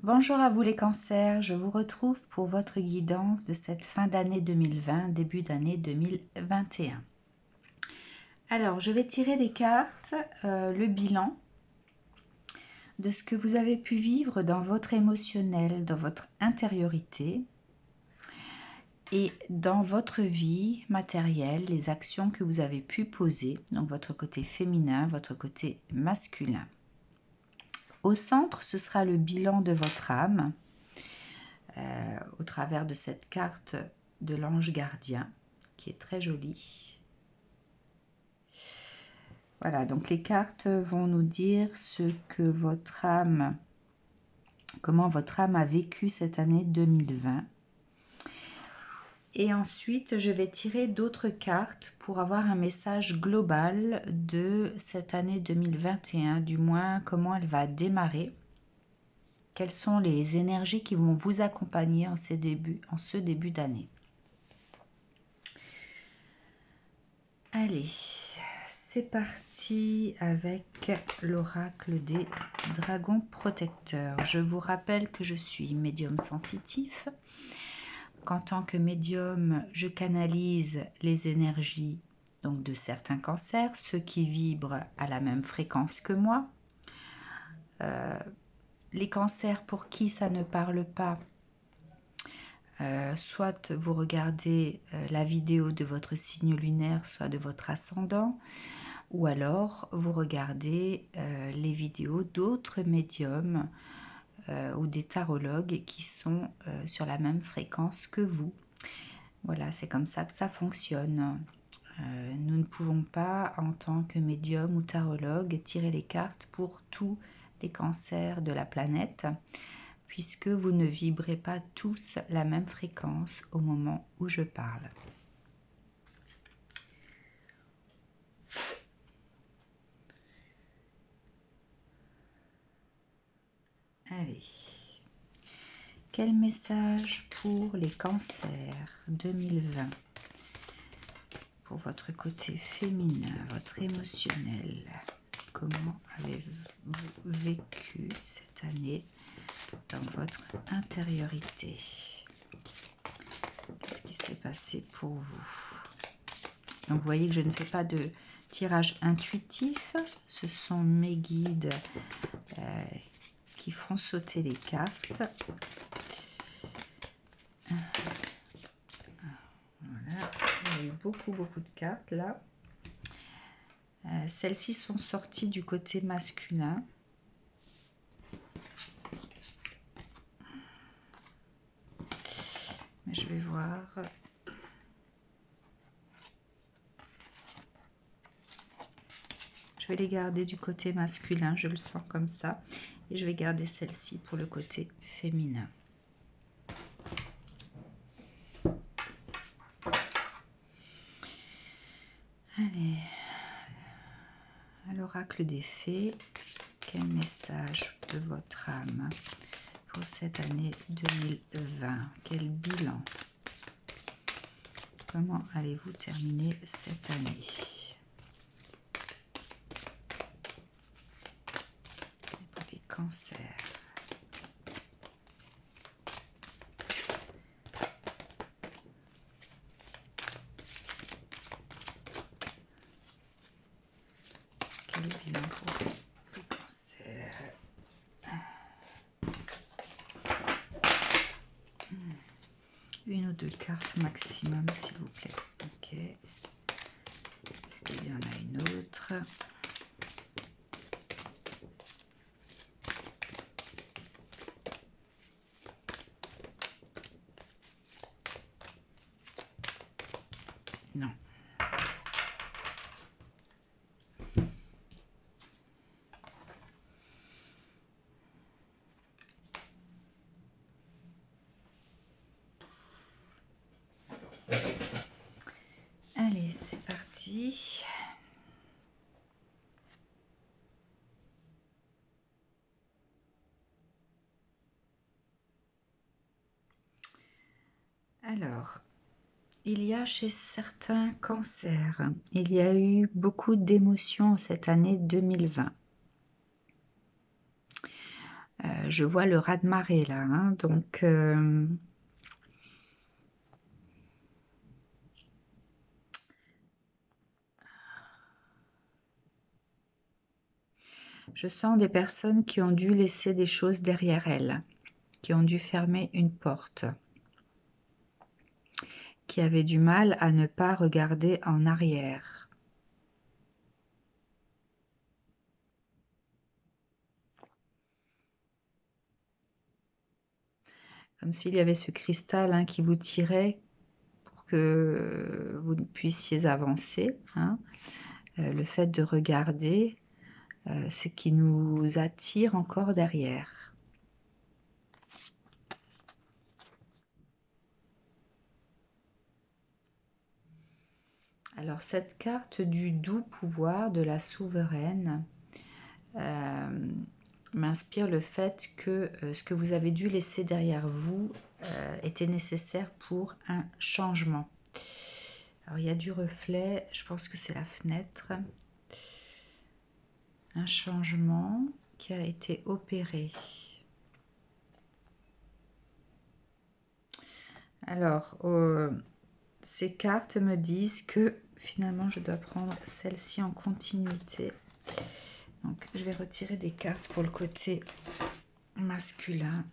Bonjour à vous les cancers, je vous retrouve pour votre guidance de cette fin d'année 2020, début d'année 2021. Alors, je vais tirer des cartes, le bilan de ce que vous avez pu vivre dans votre émotionnel, dans votre intériorité et dans votre vie matérielle, les actions que vous avez pu poser, donc votre côté féminin, votre côté masculin. Au centre, ce sera le bilan de votre âme. Au travers de cette carte de l'ange gardien qui est très jolie. Voilà, donc les cartes vont nous dire ce que votre âme, comment votre âme a vécu cette année 2020. Et ensuite, je vais tirer d'autres cartes pour avoir un message global de cette année 2021, du moins comment elle va démarrer. Quelles sont les énergies qui vont vous accompagner en ce début d'année. Allez, c'est parti avec l'oracle des dragons protecteurs. Je vous rappelle que je suis médium sensitif, qu'en tant que médium, je canalise les énergies donc de certains cancers, ceux qui vibrent à la même fréquence que moi. Les cancers pour qui ça ne parle pas, soit vous regardez la vidéo de votre signe lunaire, soit de votre ascendant, ou alors vous regardez les vidéos d'autres médiums ou des tarologues qui sont sur la même fréquence que vous. Voilà, c'est comme ça que ça fonctionne. Nous ne pouvons pas, en tant que médium ou tarologue, tirer les cartes pour tous les cancers de la planète, puisque vous ne vibrez pas tous la même fréquence au moment où je parle. Allez, quel message pour les cancers 2020 ? Pour votre côté féminin, votre émotionnel, comment avez-vous vécu cette année dans votre intériorité? Qu'est-ce qui s'est passé pour vous? Donc vous voyez que je ne fais pas de tirage intuitif, ce sont mes guides qui feront sauter les cartes. Voilà, il y a eu beaucoup de cartes là. Celles-ci sont sorties du côté masculin. Mais je vais voir. Je vais les garder du côté masculin, je le sens comme ça. Et je vais garder celle-ci pour le côté féminin. Allez, à l'oracle des fées, quel message de votre âme pour cette année 2020? Quel bilan? Comment allez-vous terminer cette année? Pour les cancers. Quel bilan pour les cancers? Une ou deux cartes maximum, s'il vous plaît. Ok. Est-ce qu'il y en a une autre? Non. Allez, c'est parti. Alors, il y a chez certains cancers, il y a eu beaucoup d'émotions cette année 2020. Je vois le raz-de-marée là, hein, donc je sens des personnes qui ont dû laisser des choses derrière elles, qui ont dû fermer une porte, qui avaient du mal à ne pas regarder en arrière. Comme s'il y avait ce cristal, hein, qui vous tirait pour que vous puissiez avancer, hein. Le fait de regarder ce qui nous attire encore derrière. Alors cette carte du doux pouvoir de la souveraine m'inspire le fait que ce que vous avez dû laisser derrière vous était nécessaire pour un changement. Alors il y a du reflet, je pense que c'est la fenêtre. Un changement qui a été opéré. Alors, ces cartes me disent que finalement je dois prendre celle-ci en continuité. Donc je vais retirer des cartes pour le côté masculin.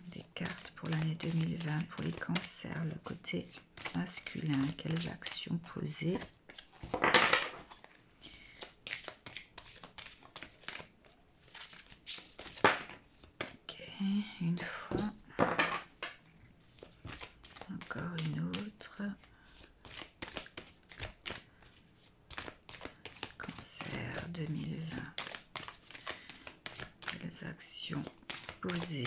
Des cartes pour l'année 2020 pour les cancers, le côté masculin. Quelles actions poser? Ok, une fois. Encore une autre. Cancer 2020. Quelles actions poser?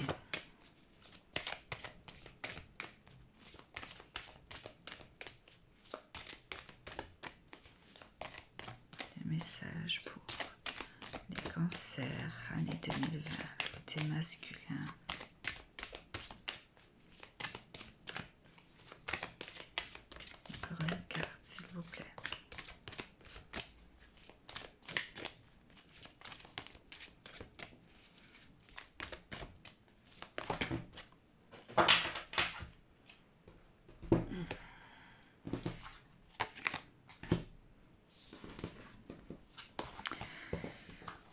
Des messages pour les cancers, année 2020, côté masculin. Encore une carte, s'il vous plaît.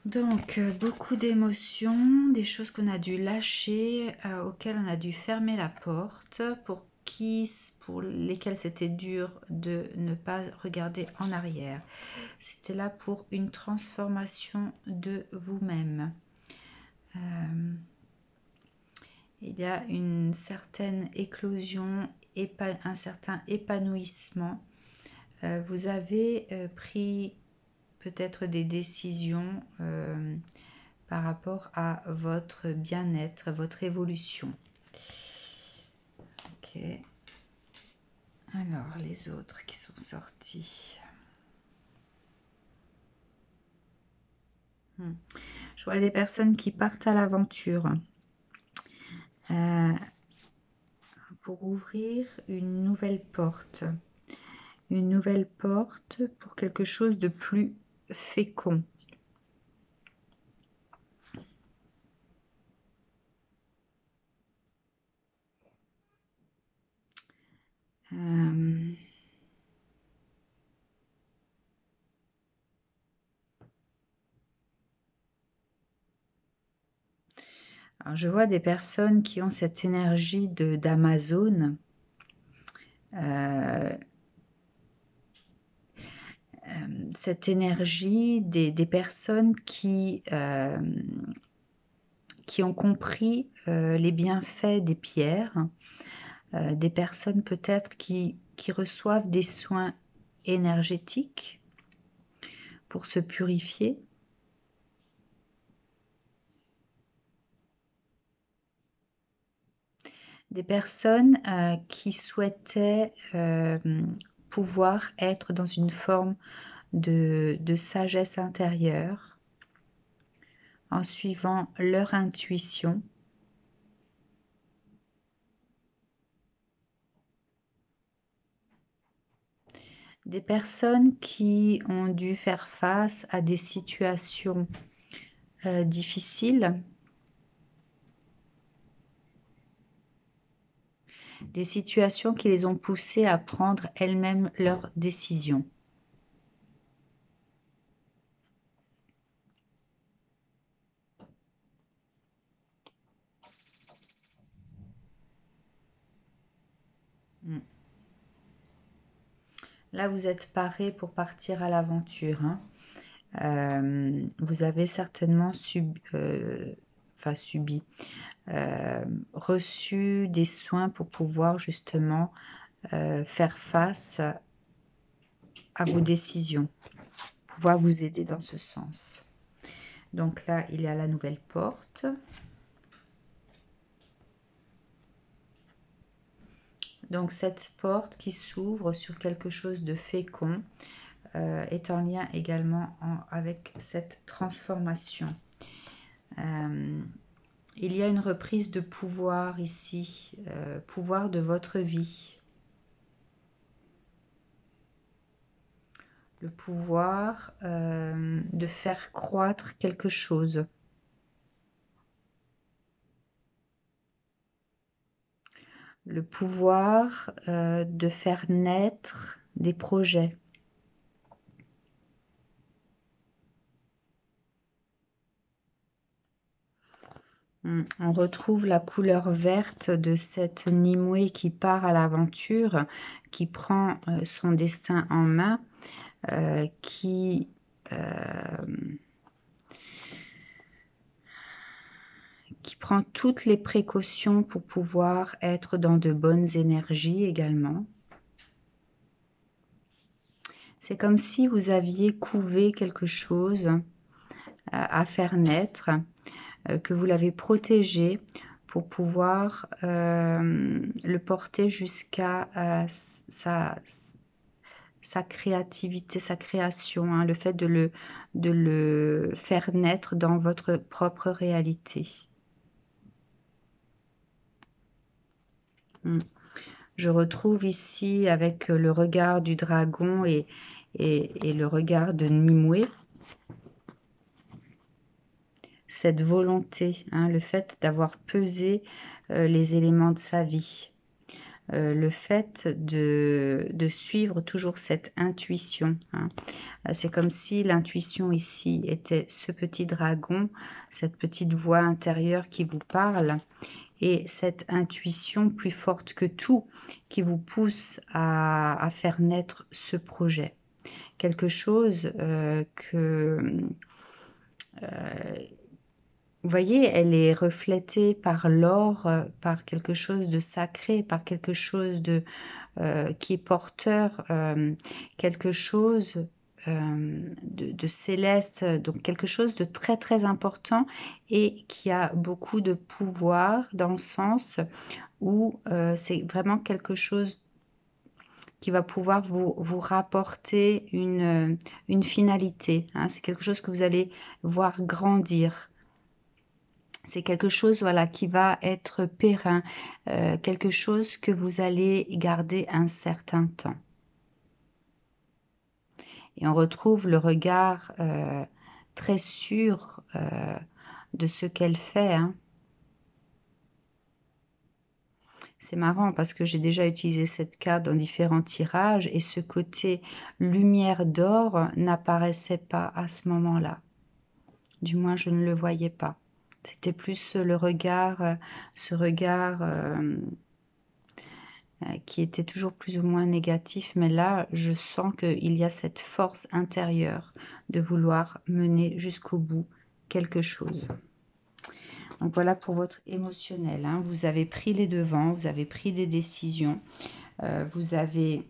Donc, beaucoup d'émotions, des choses qu'on a dû lâcher, auxquelles on a dû fermer la porte, pour lesquelles c'était dur de ne pas regarder en arrière. C'était là pour une transformation de vous-même. Il y a une certaine éclosion, un certain épanouissement. Vous avez pris peut-être des décisions par rapport à votre bien-être, votre évolution. Ok. Alors, les autres qui sont sortis. Je vois des personnes qui partent à l'aventure pour ouvrir une nouvelle porte. Une nouvelle porte pour quelque chose de plus fécond. Alors, je vois des personnes qui ont cette énergie d'Amazon. Cette énergie des personnes qui ont compris les bienfaits des pierres, des personnes peut-être qui reçoivent des soins énergétiques pour se purifier. Des personnes qui souhaitaient pouvoir être dans une forme de sagesse intérieure en suivant leur intuition. Des personnes qui ont dû faire face à des situations difficiles, des situations qui les ont poussées à prendre elles-mêmes leurs décisions. Là, vous êtes paré pour partir à l'aventure, hein. Vous avez certainement reçu des soins pour pouvoir justement faire face à vos décisions, pouvoir vous aider dans ce sens. Donc là, il y a la nouvelle porte. Donc cette porte qui s'ouvre sur quelque chose de fécond est en lien également avec cette transformation. Il y a une reprise de pouvoir ici, pouvoir de votre vie. Le pouvoir de faire croître quelque chose. Le pouvoir de faire naître des projets. On retrouve la couleur verte de cette Nimue qui part à l'aventure, qui prend son destin en main, qui prend toutes les précautions pour pouvoir être dans de bonnes énergies également. C'est comme si vous aviez couvé quelque chose à faire naître, que vous l'avez protégé pour pouvoir le porter jusqu'à sa créativité, sa création, hein, le fait de le faire naître dans votre propre réalité. Je retrouve ici avec le regard du dragon et le regard de Nimue, cette volonté, hein, le fait d'avoir pesé les éléments de sa vie, le fait de suivre toujours cette intuition, hein. C'est comme si l'intuition ici était ce petit dragon, cette petite voix intérieure qui vous parle, et cette intuition plus forte que tout qui vous pousse à faire naître ce projet. Quelque chose vous voyez, elle est reflétée par l'or, par quelque chose de sacré, par quelque chose qui est porteur, quelque chose de céleste, donc quelque chose de très très important et qui a beaucoup de pouvoir dans le sens où c'est vraiment quelque chose qui va pouvoir vous rapporter une finalité, hein. C'est quelque chose que vous allez voir grandir. C'est quelque chose, voilà, qui va être périn, quelque chose que vous allez garder un certain temps. Et on retrouve le regard très sûr de ce qu'elle fait, hein. C'est marrant parce que j'ai déjà utilisé cette carte dans différents tirages et ce côté lumière d'or n'apparaissait pas à ce moment-là. Du moins, je ne le voyais pas. C'était plus le regard, ce regard qui était toujours plus ou moins négatif, mais là, je sens qu'il y a cette force intérieure de vouloir mener jusqu'au bout quelque chose. Donc voilà pour votre émotionnel, hein. Vous avez pris les devants, vous avez pris des décisions, vous avez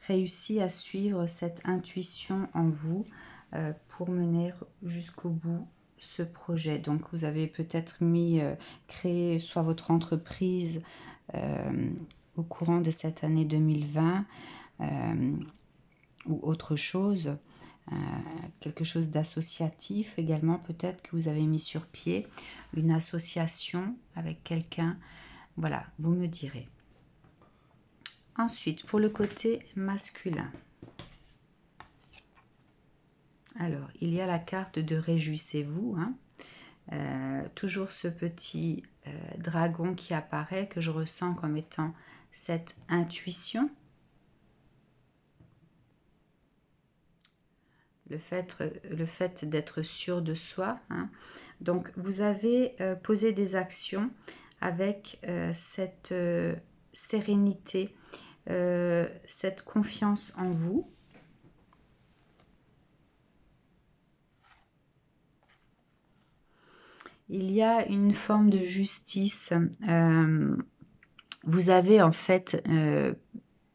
réussi à suivre cette intuition en vous pour mener jusqu'au bout ce projet. Donc vous avez peut-être créé soit votre entreprise au courant de cette année 2020 ou autre chose, quelque chose d'associatif également, peut-être que vous avez mis sur pied une association avec quelqu'un. Voilà, vous me direz. Ensuite, pour le côté masculin. Alors, il y a la carte de réjouissez-vous, hein. Toujours ce petit dragon qui apparaît, que je ressens comme étant cette intuition. Le fait d'être sûr de soi, hein. Donc, vous avez posé des actions avec cette sérénité, cette confiance en vous. Il y a une forme de justice. Vous avez en fait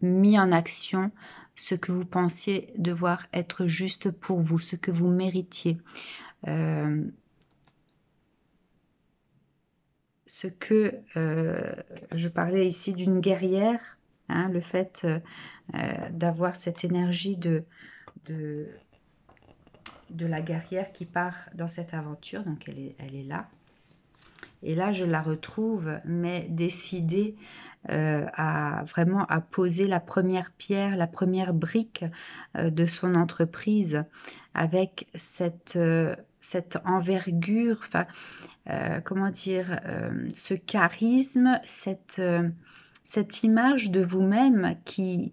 mis en action ce que vous pensiez devoir être juste pour vous, ce que vous méritiez. Ce que je parlais ici d'une guerrière, hein, le fait d'avoir cette énergie de la guerrière qui part dans cette aventure, donc elle est là. Et là, je la retrouve, mais décidée vraiment à poser la première pierre, la première brique de son entreprise, avec cette envergure, enfin, comment dire, ce charisme, cette image de vous-même qui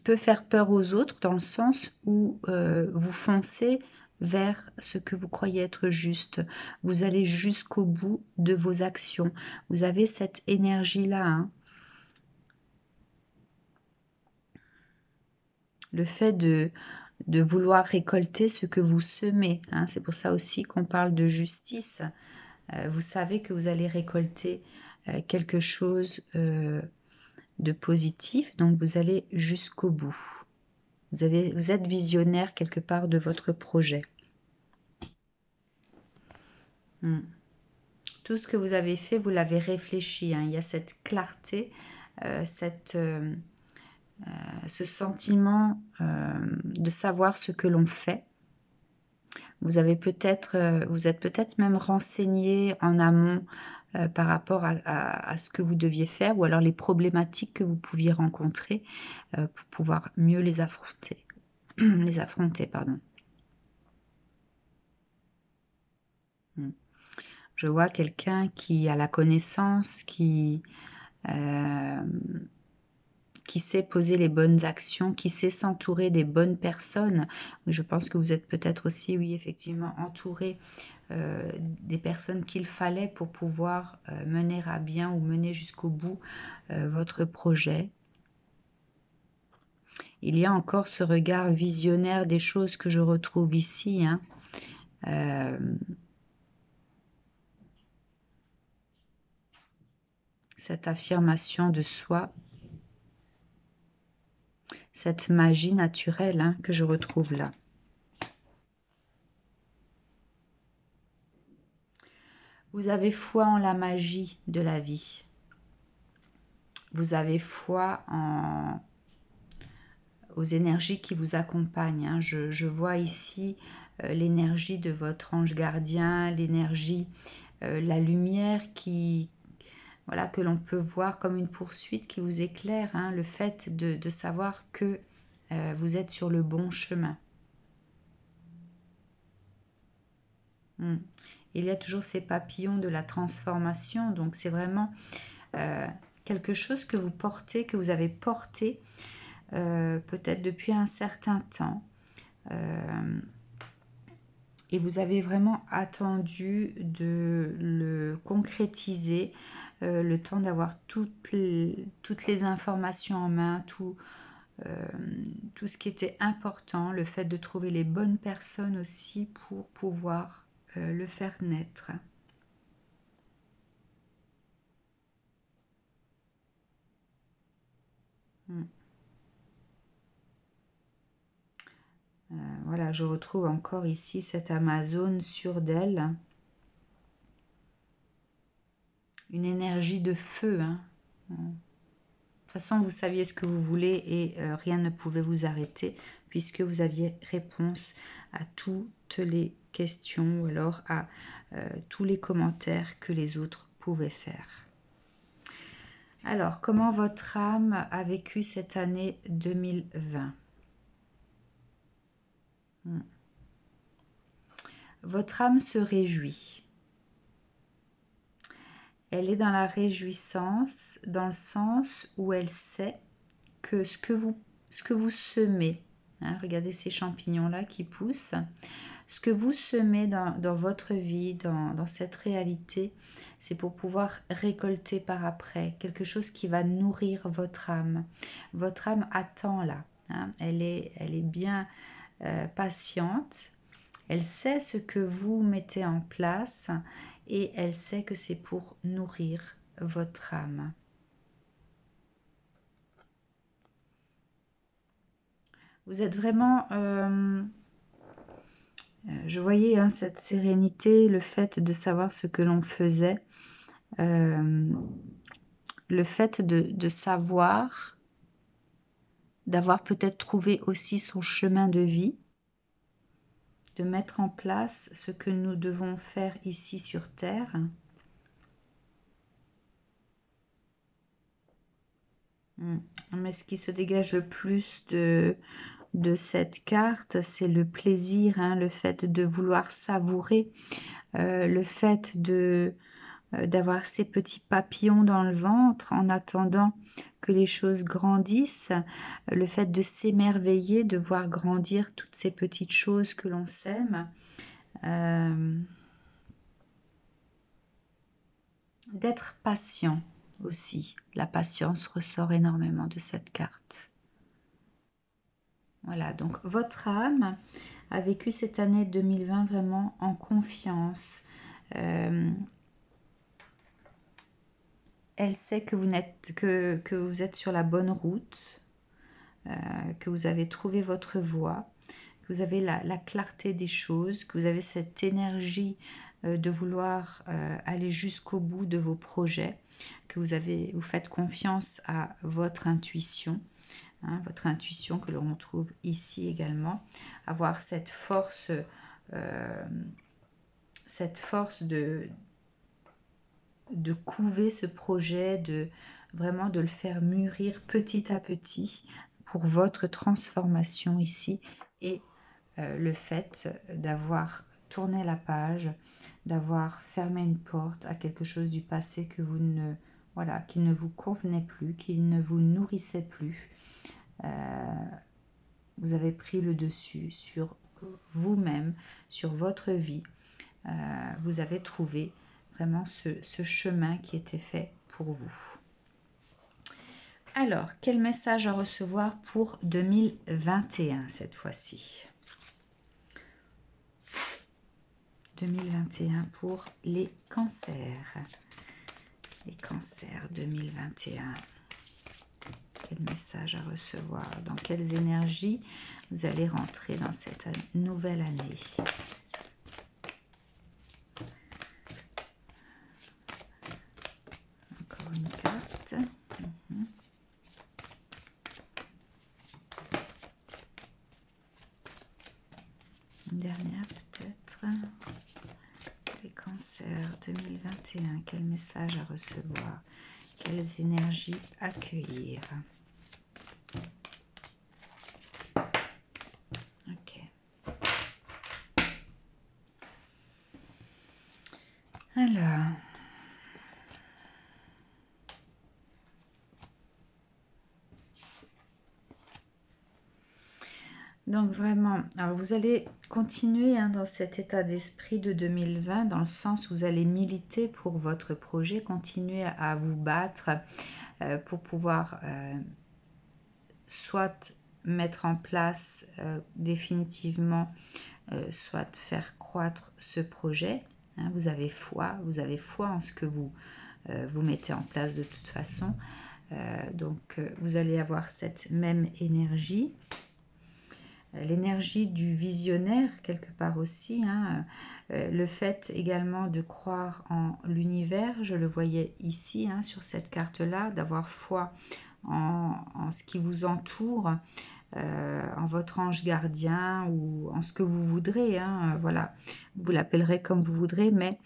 peut faire peur aux autres, dans le sens où vous foncez vers ce que vous croyez être juste. Vous allez jusqu'au bout de vos actions. Vous avez cette énergie-là, hein. Le fait de vouloir récolter ce que vous semez, hein. C'est pour ça aussi qu'on parle de justice. Vous savez que vous allez récolter quelque chose de positif, donc vous allez jusqu'au bout. Vous êtes visionnaire quelque part de votre projet. Tout ce que vous avez fait, vous l'avez réfléchi, hein. Il y a cette clarté, ce sentiment de savoir ce que l'on fait. Vous êtes peut-être même renseigné en amont par rapport à ce que vous deviez faire, ou alors les problématiques que vous pouviez rencontrer pour pouvoir mieux les affronter. Les affronter, pardon. Je vois quelqu'un qui a la connaissance, qui sait poser les bonnes actions, qui sait s'entourer des bonnes personnes. Je pense que vous êtes peut-être aussi, oui, effectivement, entouré des personnes qu'il fallait pour pouvoir mener à bien ou mener jusqu'au bout votre projet. Il y a encore ce regard visionnaire des choses que je retrouve ici, hein. Cette affirmation de soi, cette magie naturelle, hein, que je retrouve là. Vous avez foi en la magie de la vie. Vous avez foi aux énergies qui vous accompagnent, hein. Je vois ici l'énergie de votre ange gardien, l'énergie, la lumière voilà, que l'on peut voir comme une poursuite qui vous éclaire, hein, le fait de savoir que vous êtes sur le bon chemin. Il y a toujours ces papillons de la transformation, donc c'est vraiment quelque chose que vous portez, que vous avez porté peut-être depuis un certain temps. Et vous avez vraiment attendu de le concrétiser, le temps d'avoir toutes les informations en main, tout ce qui était important, le fait de trouver les bonnes personnes aussi pour pouvoir le faire naître. Voilà, je retrouve encore ici cette Amazone sûre d'elle. Une énergie de feu, hein. De toute façon, vous saviez ce que vous voulez et rien ne pouvait vous arrêter puisque vous aviez réponse à toutes les questions ou alors à tous les commentaires que les autres pouvaient faire. Alors, comment votre âme a vécu cette année 2020 ? Mm. Votre âme se réjouit. Elle est dans la réjouissance, dans le sens où elle sait que ce que vous semez, hein, regardez ces champignons-là qui poussent, ce que vous semez dans votre vie, dans cette réalité, c'est pour pouvoir récolter par après quelque chose qui va nourrir votre âme. Votre âme attend là, hein, elle est bien patiente. Elle sait ce que vous mettez en place et elle sait que c'est pour nourrir votre âme. Vous êtes vraiment... je voyais hein, cette sérénité, le fait de savoir ce que l'on faisait, le fait de savoir, d'avoir peut-être trouvé aussi son chemin de vie, de mettre en place ce que nous devons faire ici sur Terre. Mais ce qui se dégage le plus de cette carte, c'est le plaisir, hein, le fait de vouloir savourer, le fait d'avoir ces petits papillons dans le ventre en attendant que les choses grandissent, le fait de s'émerveiller, de voir grandir toutes ces petites choses que l'on sème, d'être patient aussi. La patience ressort énormément de cette carte. Voilà, donc votre âme a vécu cette année 2020 vraiment en confiance. Elle sait que vous êtes sur la bonne route, que vous avez trouvé votre voie, que vous avez la clarté des choses, que vous avez cette énergie de vouloir aller jusqu'au bout de vos projets, que vous faites confiance à votre intuition. Hein, votre intuition que l'on trouve ici également, avoir cette force de couver ce projet, vraiment de le faire mûrir petit à petit pour votre transformation ici, et le fait d'avoir tourné la page, d'avoir fermé une porte à quelque chose du passé que qui ne vous convenait plus, qui ne vous nourrissait plus. Vous avez pris le dessus sur vous-même, sur votre vie. Vous avez trouvé vraiment ce chemin qui était fait pour vous. Alors, quel message à recevoir pour 2021 cette fois-ci? 2021 pour les cancers. Les cancers 2021. Quel message à recevoir? Dans quelles énergies vous allez rentrer dans cette nouvelle année? Encore une carte. Une dernière peut-être. Les cancers 2021. Quel message à recevoir? Quelles énergies accueillir? Ok. Alors. Donc vraiment, alors vous allez continuer hein, dans cet état d'esprit de 2020, dans le sens où vous allez militer pour votre projet, continuer à vous battre pour pouvoir soit mettre en place définitivement, soit faire croître ce projet. Hein, vous avez foi en ce que vous mettez en place de toute façon. Donc vous allez avoir cette même énergie. L'énergie du visionnaire quelque part aussi, hein, le fait également de croire en l'univers, je le voyais ici hein, sur cette carte là, d'avoir foi en ce qui vous entoure, en votre ange gardien ou en ce que vous voudrez, hein, voilà, vous l'appellerez comme vous voudrez, mais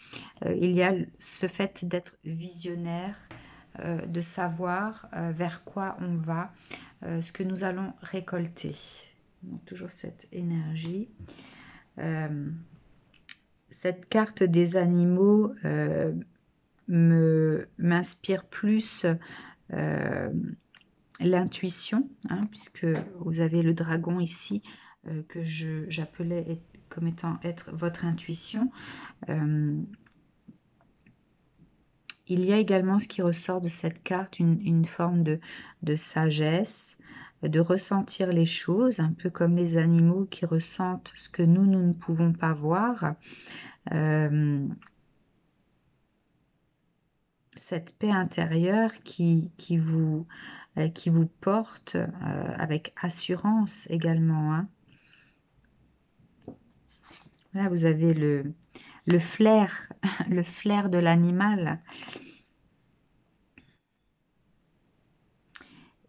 il y a ce fait d'être visionnaire, de savoir vers quoi on va, ce que nous allons récolter. Donc, toujours cette énergie. Cette carte des animaux m'inspire plus l'intuition, hein, puisque vous avez le dragon ici que j'appelais comme étant être votre intuition. Il y a également ce qui ressort de cette carte, une forme de sagesse, de ressentir les choses, un peu comme les animaux qui ressentent ce que nous ne pouvons pas voir. Cette paix intérieure qui vous porte avec assurance également. Hein. Là, vous avez le flair, le flair de l'animal.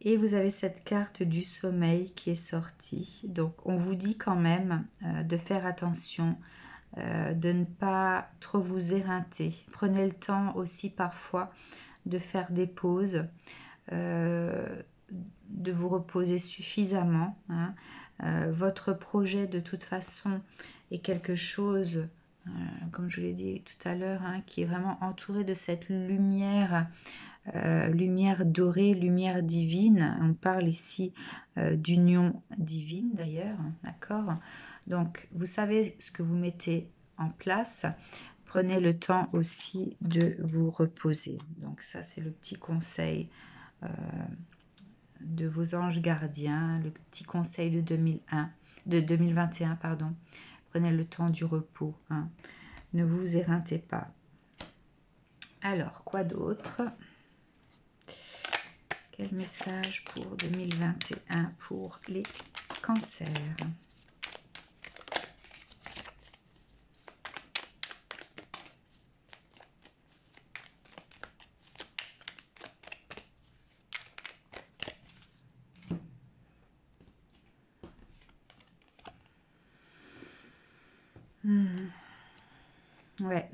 Et vous avez cette carte du sommeil qui est sortie. Donc, on vous dit quand même de faire attention, de ne pas trop vous éreinter. Prenez le temps aussi parfois de faire des pauses, de vous reposer suffisamment. Hein. Votre projet, de toute façon, est quelque chose, comme je l'ai dit tout à l'heure, hein, qui est vraiment entouré de cette lumière. Lumière dorée, lumière divine. On parle ici d'union divine d'ailleurs, d'accord? Donc, vous savez ce que vous mettez en place. Prenez le temps aussi de vous reposer. Donc, ça, c'est le petit conseil de vos anges gardiens, le petit conseil de 2021, pardon. Prenez le temps du repos. Hein. Ne vous éreintez pas. Alors, quoi d'autre ? Quel message pour 2021 pour les cancers? Ouais.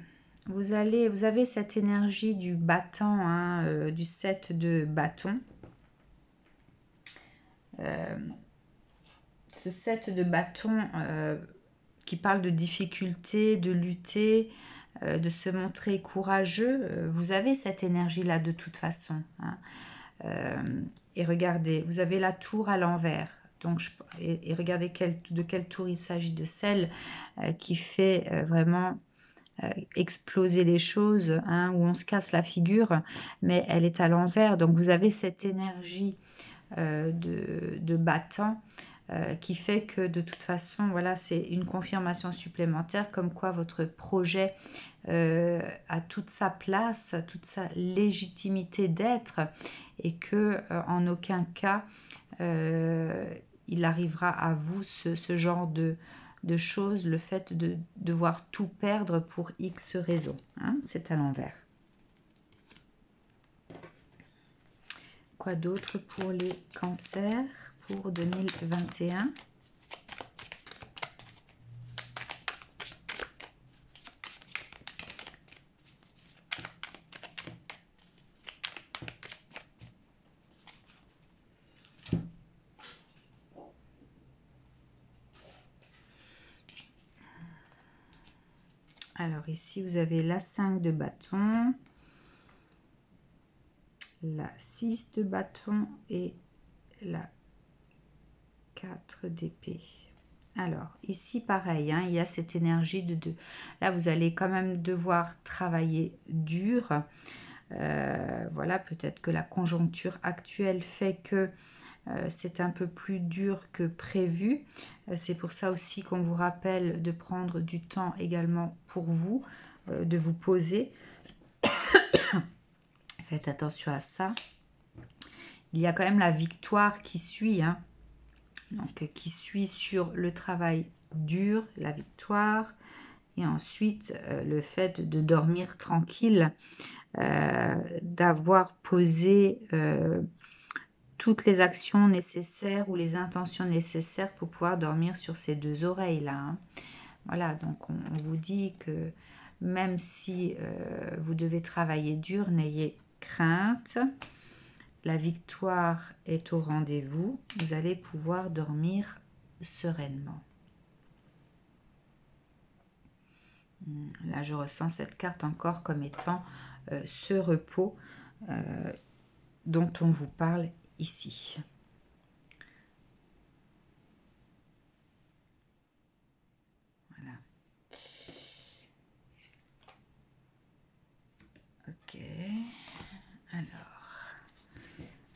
Vous avez cette énergie du battant, hein, du 7 de bâton. Ce 7 de bâton qui parle de difficulté, de lutter, de se montrer courageux. Vous avez cette énergie-là de toute façon. Hein. Et regardez, vous avez la tour à l'envers. Donc, et regardez de quelle tour il s'agit, de celle qui fait vraiment exploser les choses, hein, où on se casse la figure, mais elle est à l'envers. Donc, vous avez cette énergie de battant qui fait que de toute façon, voilà, c'est une confirmation supplémentaire comme quoi votre projet a toute sa place, toute sa légitimité d'être et que en aucun cas il arrivera à vous ce genre de choses, le fait de devoir tout perdre pour X raisons. Hein, c'est à l'envers. Quoi d'autre pour les cancers pour 2021? Alors ici, vous avez la 5 de bâton, la 6 de bâton et la 4 d'épée. Alors, ici, pareil, hein, il y a cette énergie de... Là, vous allez quand même devoir travailler dur. Voilà, peut-être que la conjoncture actuelle fait que c'est un peu plus dur que prévu. C'est pour ça aussi qu'on vous rappelle de prendre du temps également pour vous, de vous poser. Faites attention à ça. Il y a quand même la victoire qui suit, hein. Donc, qui suit sur le travail dur, la victoire, et ensuite le fait de dormir tranquille, d'avoir posé toutes les actions nécessaires ou les intentions nécessaires pour pouvoir dormir sur ces deux oreilles là. Hein. Voilà, donc on vous dit que même si vous devez travailler dur, n'ayez crainte. La victoire est au rendez-vous. Vous allez pouvoir dormir sereinement. Là, je ressens cette carte encore comme étant ce repos dont on vous parle ici. Voilà. Ok. Alors,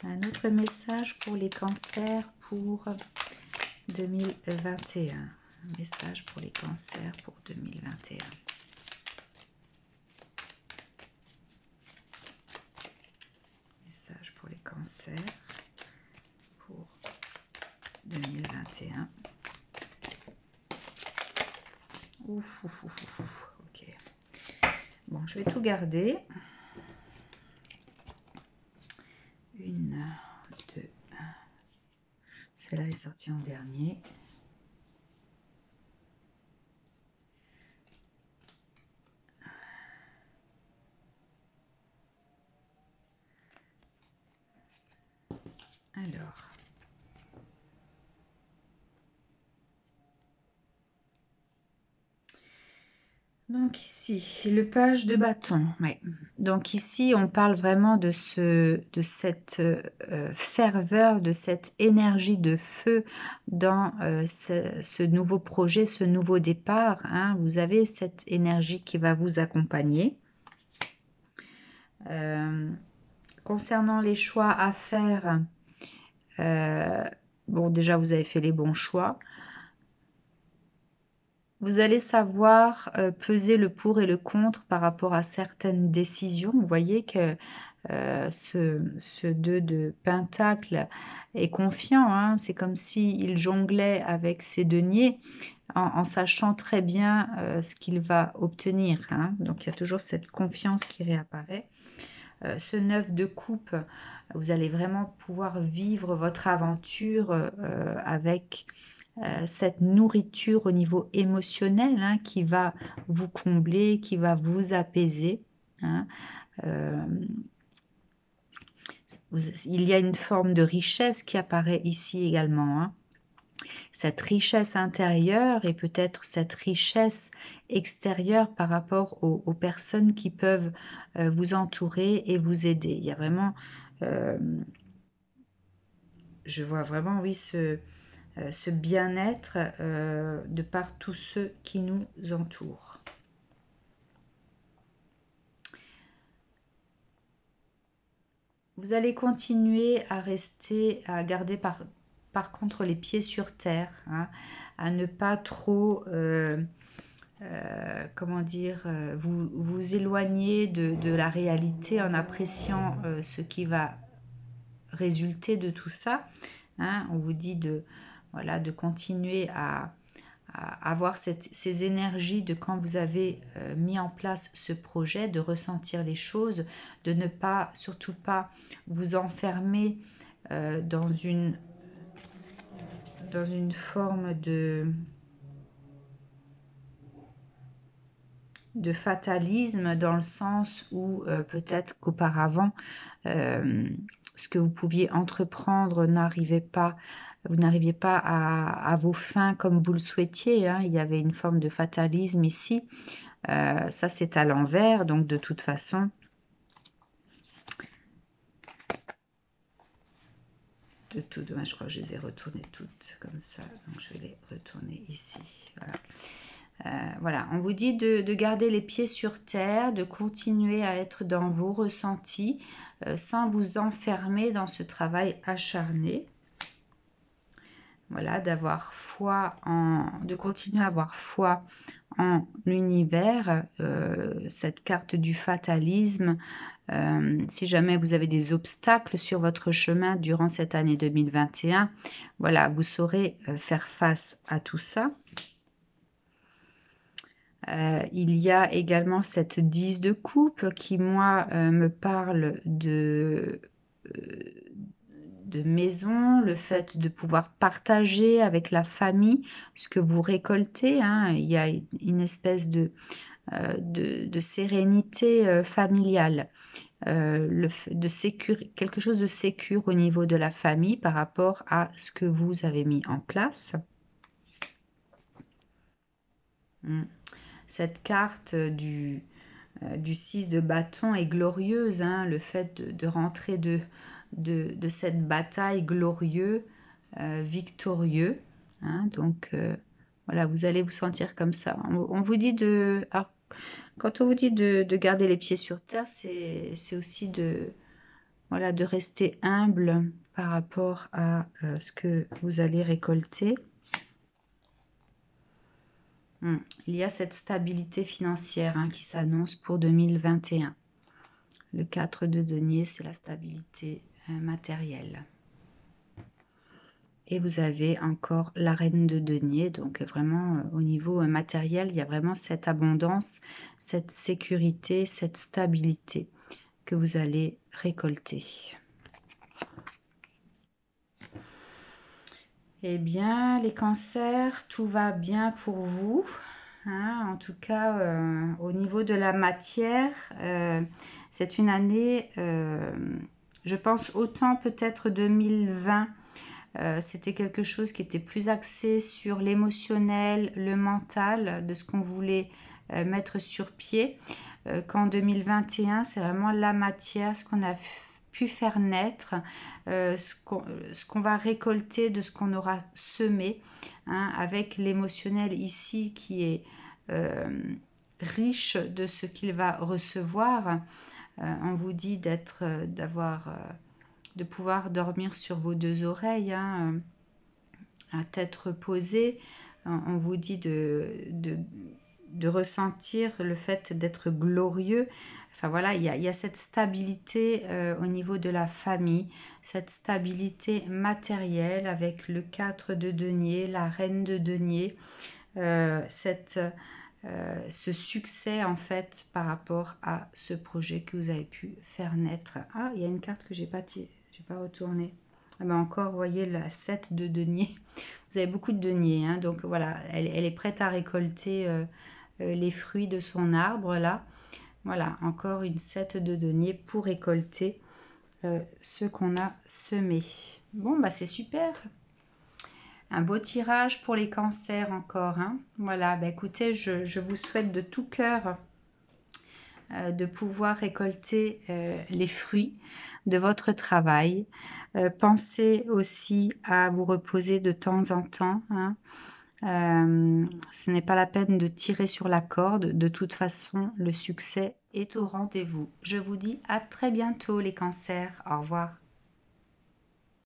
un autre message pour les cancers pour 2021. Un message pour les cancers pour 2021. Message pour les cancers pour 2021. Ouf, ouf, ouf, ouf. Ok. Bon, je vais tout garder. Une, deux. Celle-là est sortie en dernier. Alors. Donc ici, le page de bâton. Ouais. Donc ici, on parle vraiment de cette ferveur, de cette énergie de feu dans ce nouveau projet, ce nouveau départ. Hein. Vous avez cette énergie qui va vous accompagner. Concernant les choix à faire, bon, déjà, vous avez fait les bons choix. Vous allez savoir peser le pour et le contre par rapport à certaines décisions. Vous voyez que ce 2 de Pentacle est confiant. Hein. C'est comme s'il jonglait avec ses deniers en sachant très bien ce qu'il va obtenir. Hein. Donc, il y a toujours cette confiance qui réapparaît. Ce 9 de coupe, vous allez vraiment pouvoir vivre votre aventure avec cette nourriture au niveau émotionnel hein, qui va vous combler, qui va vous apaiser. Hein. Il y a une forme de richesse qui apparaît ici également. Hein. Cette richesse intérieure et peut-être cette richesse extérieure par rapport aux personnes qui peuvent vous entourer et vous aider. Il y a vraiment, je vois vraiment, oui, ce bien-être de par tous ceux qui nous entourent. Vous allez continuer à rester, à garder par contre les pieds sur terre, hein, à ne pas trop, comment dire, vous éloigner de la réalité en appréciant ce qui va résulter de tout ça. Hein. On vous dit voilà, de continuer à avoir ces énergies de quand vous avez mis en place ce projet, de ressentir les choses, de ne pas, surtout pas vous enfermer dans une forme de fatalisme, dans le sens où peut-être qu'auparavant ce que vous pouviez entreprendre vous n'arriviez pas à vos fins comme vous le souhaitiez. Hein. Il y avait une forme de fatalisme ici. Ça, c'est à l'envers. Donc, de toute façon, je crois que je les ai retournées toutes comme ça. Donc, je vais les retourner ici. Voilà. Voilà, on vous dit de garder les pieds sur terre, de continuer à être dans vos ressentis sans vous enfermer dans ce travail acharné. Voilà, d'avoir foi de continuer à avoir foi en l'univers, cette carte du fatalisme. Si jamais vous avez des obstacles sur votre chemin durant cette année 2021, voilà, vous saurez faire face à tout ça. Il y a également cette 10 de coupe qui, moi, me parle de maison, le fait de pouvoir partager avec la famille ce que vous récoltez. Hein. Il y a une espèce de sérénité familiale, quelque chose de sécure au niveau de la famille par rapport à ce que vous avez mis en place. Cette carte du 6 de bâton est glorieuse, hein, le fait de rentrer de cette bataille glorieux, victorieux. Hein, donc, voilà, vous allez vous sentir comme ça. On vous dit de... Alors, quand on vous dit de garder les pieds sur terre, c'est aussi de, voilà, de rester humble par rapport à ce que vous allez récolter. Il y a cette stabilité financière, hein, qui s'annonce pour 2021. Le 4 de denier, c'est la stabilité matérielle. Et vous avez encore la reine de denier, donc vraiment au niveau matériel, il y a vraiment cette abondance, cette sécurité, cette stabilité que vous allez récolter. Eh bien, les cancers, tout va bien pour vous. Hein, en tout cas, au niveau de la matière, c'est une année, je pense, autant peut-être 2020, c'était quelque chose qui était plus axé sur l'émotionnel, le mental, de ce qu'on voulait mettre sur pied, qu'en 2021, c'est vraiment la matière, ce qu'on a pu faire naître, ce qu'on va récolter de ce qu'on aura semé, hein, avec l'émotionnel ici qui est riche de ce qu'il va recevoir. On vous dit de pouvoir dormir sur vos deux oreilles, hein, à tête reposée. On vous dit de ressentir le fait d'être glorieux. Enfin voilà, il y a cette stabilité au niveau de la famille, cette stabilité matérielle avec le 4 de denier, la reine de denier, ce succès en fait par rapport à ce projet que vous avez pu faire naître. Ah, il y a une carte que j'ai pas retournée. Ah ben encore, vous voyez la 7 de denier. Vous avez beaucoup de deniers, hein, donc voilà, elle est prête à récolter les fruits de son arbre là. Voilà, encore une 7 de denier pour récolter ce qu'on a semé. Bon, bah c'est super. Un beau tirage pour les cancers encore. Hein. Voilà, bah écoutez, je vous souhaite de tout cœur de pouvoir récolter les fruits de votre travail. Pensez aussi à vous reposer de temps en temps. Hein. Ce n'est pas la peine de tirer sur la corde. De toute façon, le succès est au rendez-vous. Je vous dis à très bientôt les cancers. Au revoir.